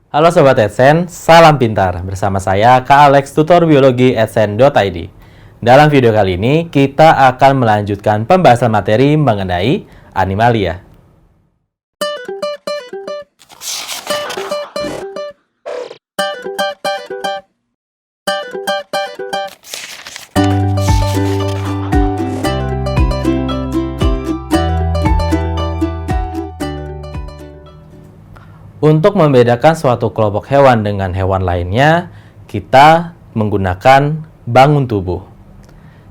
Halo Sobat Adsense, salam pintar. Bersama saya Kak Alex, tutor biologi adsense.id. Dalam video kali ini, kita akan melanjutkan pembahasan materi mengenai animalia. Untuk membedakan suatu kelompok hewan dengan hewan lainnya, kita menggunakan bangun tubuh.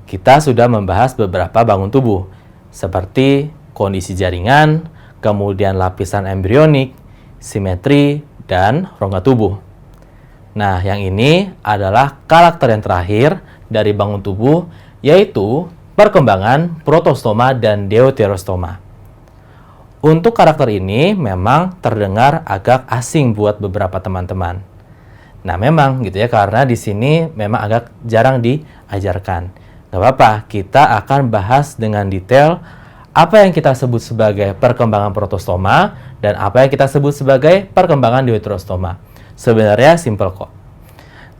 Kita sudah membahas beberapa bangun tubuh, seperti kondisi jaringan, kemudian lapisan embrionik, simetri, dan rongga tubuh. Nah, yang ini adalah karakter yang terakhir dari bangun tubuh, yaitu perkembangan protostoma dan deuterostoma. Untuk karakter ini memang terdengar agak asing buat beberapa teman-teman. Nah, memang gitu ya, karena di sini memang agak jarang diajarkan. Gak apa-apa, kita akan bahas dengan detail apa yang kita sebut sebagai perkembangan protostoma dan apa yang kita sebut sebagai perkembangan deuterostoma. Sebenarnya simple kok.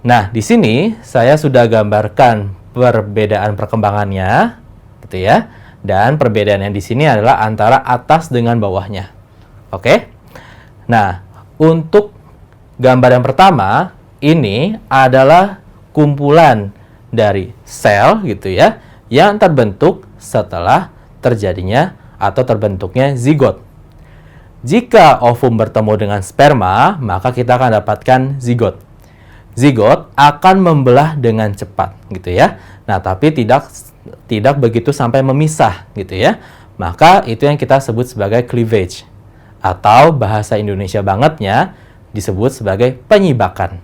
Nah, di sini saya sudah gambarkan perbedaan perkembangannya, gitu ya. Dan perbedaan yang di sini adalah antara atas dengan bawahnya. Oke? Nah, untuk gambar yang pertama, ini adalah kumpulan dari sel gitu ya, yang terbentuk setelah terjadinya atau terbentuknya zigot. Jika ovum bertemu dengan sperma, maka kita akan dapatkan zigot. Zigot akan membelah dengan cepat gitu ya. Nah, tapi tidak begitu sampai memisah gitu ya. Maka itu yang kita sebut sebagai cleavage, atau bahasa Indonesia bangetnya disebut sebagai penyibakan.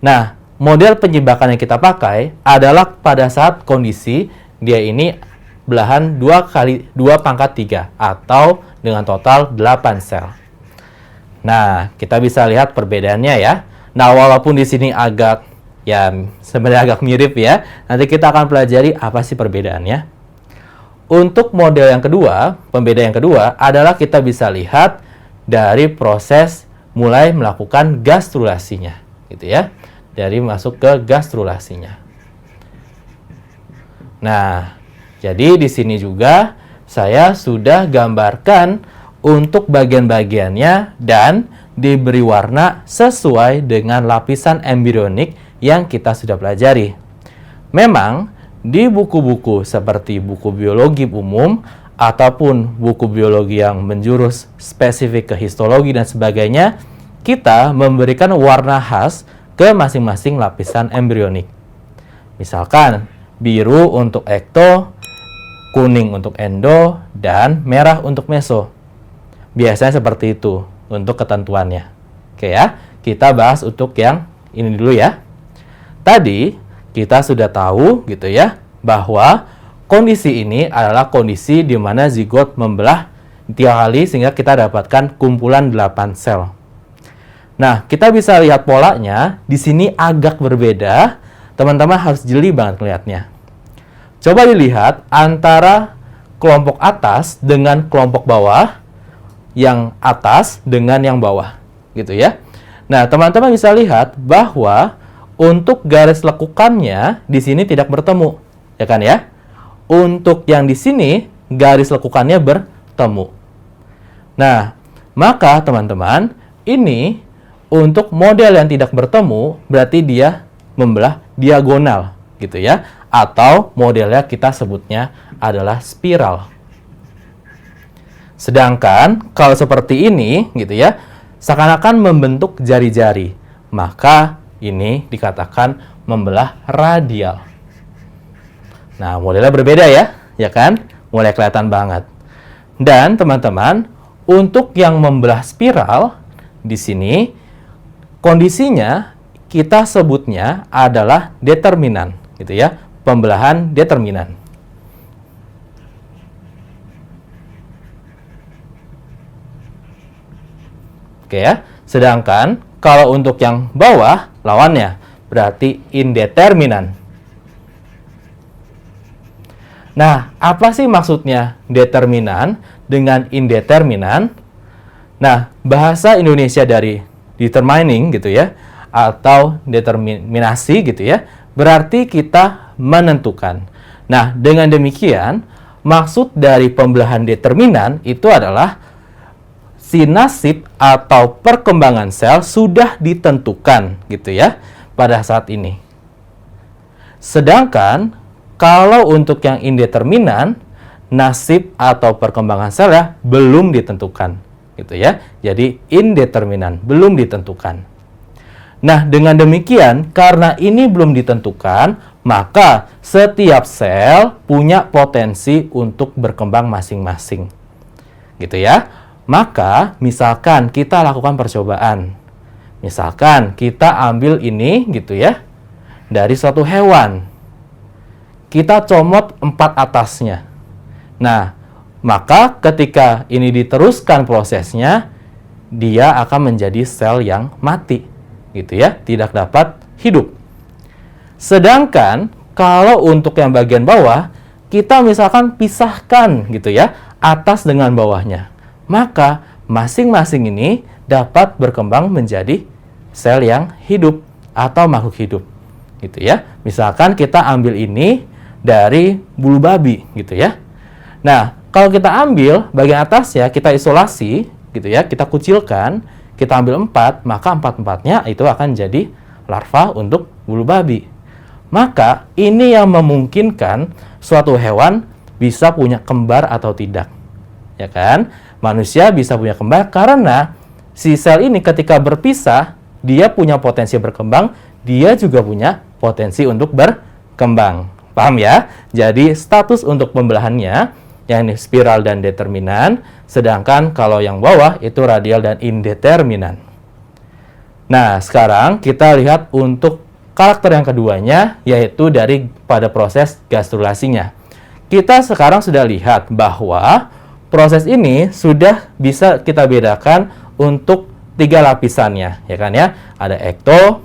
Nah, model penyibakan yang kita pakai adalah pada saat kondisi dia ini belahan 2 × 2⁻³ atau dengan total 8 sel. Nah, kita bisa lihat perbedaannya ya. Nah, walaupun di sini sebenarnya agak mirip ya. Nanti kita akan pelajari apa sih perbedaannya. Untuk model yang kedua, pembeda yang kedua adalah kita bisa lihat dari proses mulai melakukan gastrulasinya, gitu ya. Dari masuk ke gastrulasinya. Nah, jadi di sini juga saya sudah gambarkan untuk bagian-bagiannya dan diberi warna sesuai dengan lapisan embrionik yang kita sudah pelajari. Memang di buku-buku seperti buku biologi umum ataupun buku biologi yang menjurus spesifik ke histologi dan sebagainya, kita memberikan warna khas ke masing-masing lapisan embrionik. Misalkan biru untuk ekto, kuning untuk endo, dan merah untuk meso. Biasanya seperti itu untuk ketentuannya. Oke ya, kita bahas untuk yang ini dulu ya. Tadi kita sudah tahu gitu ya, bahwa kondisi ini adalah kondisi di mana zigot membelah 3 kali sehingga kita dapatkan kumpulan 8 sel. Nah, kita bisa lihat polanya, di sini agak berbeda. Teman-teman harus jeli banget melihatnya. Coba dilihat antara kelompok atas dengan kelompok bawah, yang atas dengan yang bawah, gitu ya. Nah, teman-teman bisa lihat bahwa untuk garis lekukannya di sini tidak bertemu, ya kan ya? Untuk yang di sini garis lekukannya bertemu. Nah, maka teman-teman, ini untuk model yang tidak bertemu berarti dia membelah diagonal, gitu ya. Atau modelnya kita sebutnya adalah spiral. Sedangkan kalau seperti ini gitu ya, seakan-akan membentuk jari-jari, maka ini dikatakan membelah radial. Nah, modelnya berbeda ya kan? Mulai kelihatan banget. Dan teman-teman, untuk yang membelah spiral di sini kondisinya kita sebutnya adalah determinan, gitu ya, pembelahan determinan. Oke ya. Sedangkan kalau untuk yang bawah lawannya berarti indeterminan. Nah, apa sih maksudnya determinan dengan indeterminan? Nah, bahasa Indonesia dari determining gitu ya, atau determinasi gitu ya, berarti kita menentukan. Nah, dengan demikian, maksud dari pembelahan determinan itu adalah si nasib atau perkembangan sel sudah ditentukan gitu ya pada saat ini. Sedangkan kalau untuk yang indeterminan, nasib atau perkembangan sel belum ditentukan gitu ya. Jadi indeterminan, belum ditentukan. Nah, dengan demikian karena ini belum ditentukan, maka setiap sel punya potensi untuk berkembang masing-masing. Gitu ya. Maka misalkan kita lakukan percobaan. Misalkan kita ambil ini gitu ya, dari suatu hewan. Kita comot 4 atasnya. Nah, maka ketika ini diteruskan prosesnya, dia akan menjadi sel yang mati, gitu ya, tidak dapat hidup. Sedangkan kalau untuk yang bagian bawah, kita misalkan pisahkan gitu ya, atas dengan bawahnya. Maka masing-masing ini dapat berkembang menjadi sel yang hidup atau makhluk hidup. Gitu ya. Misalkan kita ambil ini dari bulu babi gitu ya. Nah, kalau kita ambil bagian atas ya, kita isolasi gitu ya, kita kucilkan, kita ambil 4, maka 4-4-nya itu akan jadi larva untuk bulu babi. Maka ini yang memungkinkan suatu hewan bisa punya kembar atau tidak. Ya kan? Manusia bisa punya kembar karena si sel ini ketika berpisah, dia punya potensi berkembang, dia juga punya potensi untuk berkembang. Paham ya? Jadi status untuk pembelahannya, yang ini spiral dan determinan, sedangkan kalau yang bawah itu radial dan indeterminan. Nah, sekarang kita lihat untuk karakter yang keduanya, yaitu pada proses gastrulasinya. Kita sekarang sudah lihat bahwa proses ini sudah bisa kita bedakan untuk 3 lapisannya, ya kan ya? Ada ekto.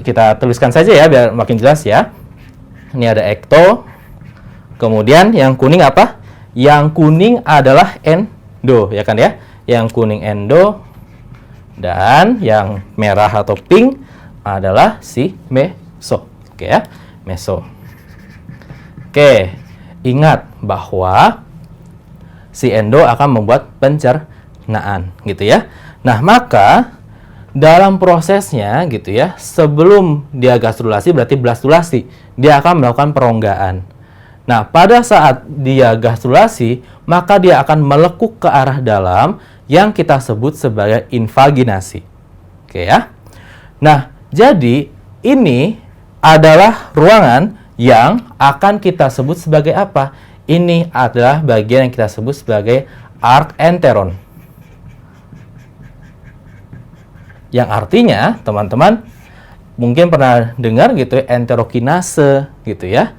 Kita tuliskan saja ya biar makin jelas ya. Ini ada ekto. Kemudian yang kuning apa? Yang kuning adalah endo, ya kan ya? Yang kuning endo dan yang merah atau pink adalah si meso. Oke ya, meso. Oke, ingat bahwa si endo akan membuat pencernaan gitu ya. Nah, maka dalam prosesnya gitu ya, sebelum dia gastrulasi berarti blastulasi, dia akan melakukan peronggaan. Nah, pada saat dia gastrulasi, maka dia akan melekuk ke arah dalam yang kita sebut sebagai invaginasi. Oke ya. Nah, jadi ini adalah ruangan yang akan kita sebut sebagai apa? Ini adalah bagian yang kita sebut sebagai arc enteron. Yang artinya, teman-teman mungkin pernah dengar gitu ya, enterokinase gitu ya.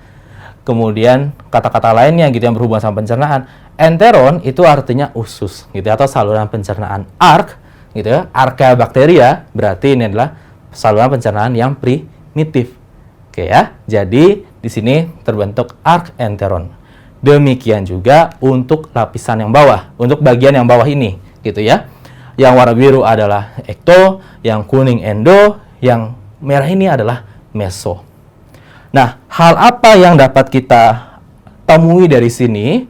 Kemudian kata-kata lainnya gitu yang berhubungan sama pencernaan. Enteron itu artinya usus gitu ya, atau saluran pencernaan. Arc gitu ya, Archaeobacteria berarti ini adalah saluran pencernaan yang primitif. Oke ya. Jadi di sini terbentuk arc enteron. Demikian juga untuk lapisan yang bawah, untuk bagian yang bawah ini gitu ya. Yang warna biru adalah ekto, yang kuning endo, yang merah ini adalah meso. Nah, hal apa yang dapat kita temui dari sini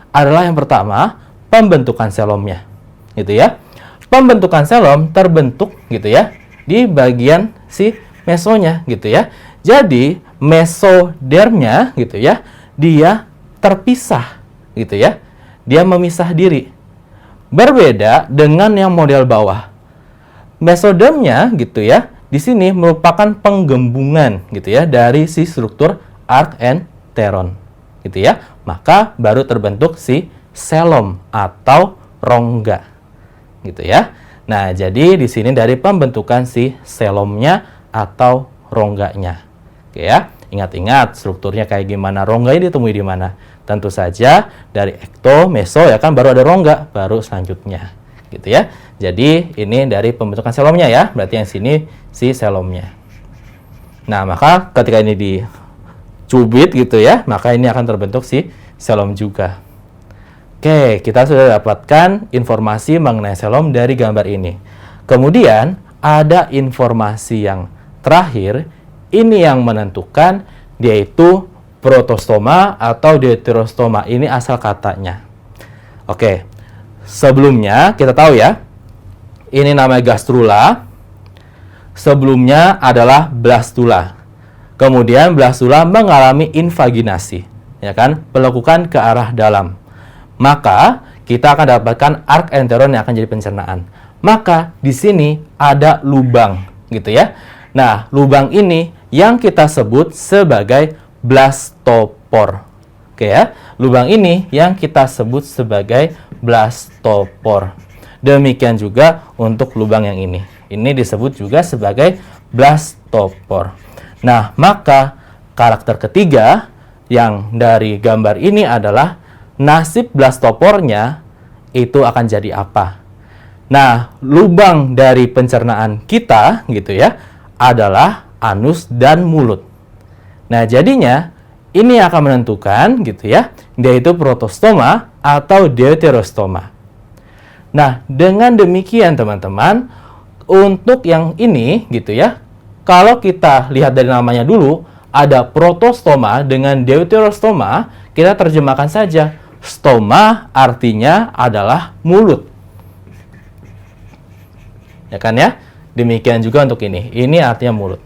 adalah yang pertama, pembentukan selomnya. Gitu ya. Pembentukan selom terbentuk gitu ya di bagian si mesonya gitu ya. Jadi, mesodermnya gitu ya, dia terpisah gitu ya. Dia memisah diri. Berbeda dengan yang model bawah. Mesodermnya gitu ya, di sini merupakan penggembungan gitu ya dari si struktur arc enteron gitu ya. Maka baru terbentuk si selom atau rongga gitu ya. Nah, jadi di sini dari pembentukan si selomnya atau rongganya. Oke ya. Ingat-ingat strukturnya kayak gimana, rongga ini ditemui di mana? Tentu saja dari ekto, meso ya kan, baru ada rongga, baru selanjutnya gitu ya. Jadi ini dari pembentukan selomnya ya, berarti yang sini si selomnya. Nah, maka ketika ini dicubit gitu ya, maka ini akan terbentuk si selom juga. Oke, kita sudah dapatkan informasi mengenai selom dari gambar ini. Kemudian, ada informasi yang terakhir, ini yang menentukan, yaitu protostoma atau deuterostoma. Ini asal katanya. Oke, sebelumnya kita tahu ya, ini namanya gastrula, sebelumnya adalah blastula. Kemudian blastula mengalami invaginasi, ya kan, pelekukan ke arah dalam. Maka kita akan dapatkan arc enteron yang akan jadi pencernaan. Maka di sini ada lubang, gitu ya. Nah, lubang ini yang kita sebut sebagai blastopor. Oke ya, lubang ini yang kita sebut sebagai blastopor. Demikian juga untuk lubang yang ini. Ini disebut juga sebagai blastopor. Nah, maka karakter ketiga yang dari gambar ini adalah nasib blastopornya itu akan jadi apa? Nah, lubang dari pencernaan kita gitu ya adalah anus dan mulut. Nah, jadinya ini akan menentukan gitu ya, yaitu protostoma atau deuterostoma. Nah, dengan demikian teman-teman, untuk yang ini gitu ya, kalau kita lihat dari namanya dulu, ada protostoma dengan deuterostoma, kita terjemahkan saja. Stoma artinya adalah mulut. Ya kan ya? Demikian juga untuk ini. Ini artinya mulut.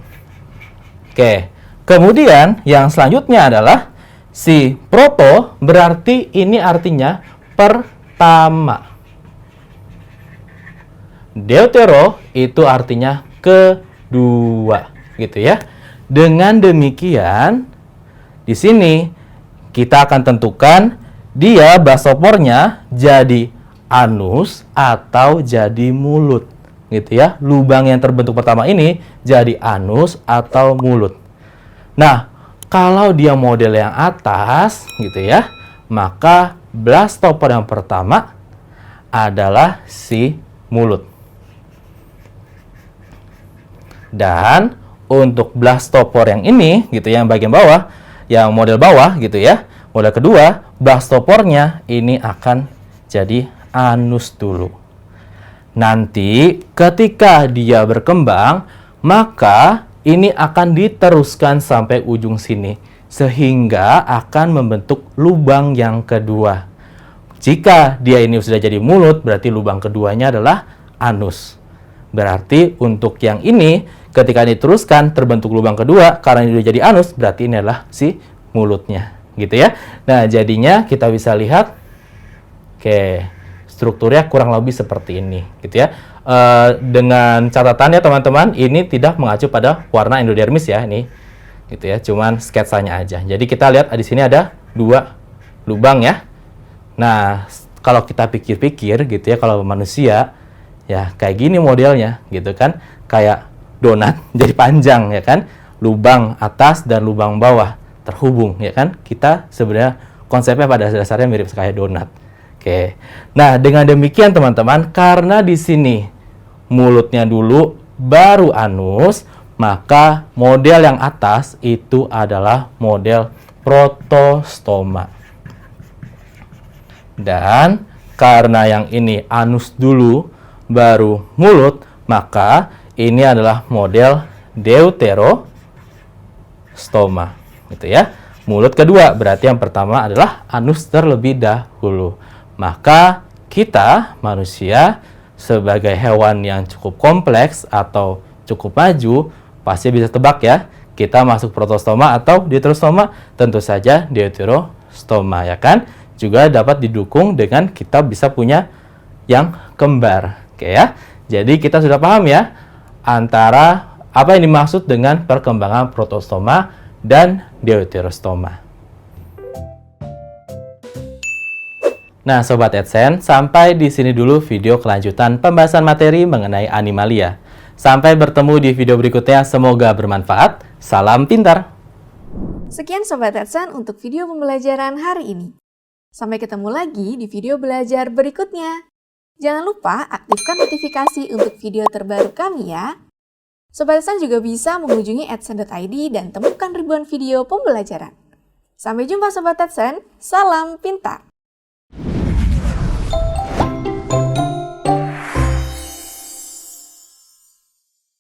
Oke. Kemudian yang selanjutnya adalah si proto, berarti ini artinya pertama. Deutero itu artinya kedua, gitu ya. Dengan demikian, di sini kita akan tentukan dia blastopornya jadi anus atau jadi mulut, gitu ya. Lubang yang terbentuk pertama ini jadi anus atau mulut. Nah, kalau dia model yang atas, gitu ya, maka blastopor yang pertama adalah si mulut. Dan untuk blastopor yang ini, gitu ya, yang bagian bawah, yang model bawah, gitu ya, model kedua, blastopornya ini akan jadi anus dulu. Nanti ketika dia berkembang, maka ini akan diteruskan sampai ujung sini, sehingga akan membentuk lubang yang kedua. Jika dia ini sudah jadi mulut, berarti lubang keduanya adalah anus. Berarti untuk yang ini, ketika diteruskan terbentuk lubang kedua, karena ini sudah jadi anus, berarti ini adalah si mulutnya, gitu ya. Nah, jadinya kita bisa lihat, oke, strukturnya kurang lebih seperti ini, gitu ya. Dengan catatannya teman-teman, ini tidak mengacu pada warna endodermis ya, ini, gitu ya. Cuman sketsanya aja. Jadi kita lihat di sini ada dua lubang ya. Nah, kalau kita pikir-pikir, gitu ya, kalau manusia ya kayak gini modelnya, gitu kan, kayak donat jadi panjang ya kan, lubang atas dan lubang bawah terhubung ya kan. Kita sebenarnya konsepnya pada dasarnya mirip kayak donat. Oke. Nah, dengan demikian teman-teman, karena di sini mulutnya dulu baru anus, maka model yang atas itu adalah model protostoma. Dan karena yang ini anus dulu baru mulut, maka ini adalah model deuterostoma, gitu ya. Mulut kedua, berarti yang pertama adalah anus terlebih dahulu. Maka kita manusia sebagai hewan yang cukup kompleks atau cukup maju, pasti bisa tebak ya, kita masuk protostoma atau deuterostoma. Tentu saja deuterostoma ya kan. Juga dapat didukung dengan kita bisa punya yang kembar. Oke ya. Jadi kita sudah paham ya antara apa yang dimaksud dengan perkembangan protostoma dan deuterostoma. Nah, Sobat AdSense, sampai di sini dulu video kelanjutan pembahasan materi mengenai animalia. Sampai bertemu di video berikutnya, semoga bermanfaat. Salam pintar! Sekian Sobat AdSense untuk video pembelajaran hari ini. Sampai ketemu lagi di video belajar berikutnya. Jangan lupa aktifkan notifikasi untuk video terbaru kami ya. Sobat AdSense juga bisa mengunjungi adsense.id dan temukan ribuan video pembelajaran. Sampai jumpa Sobat AdSense, salam pintar!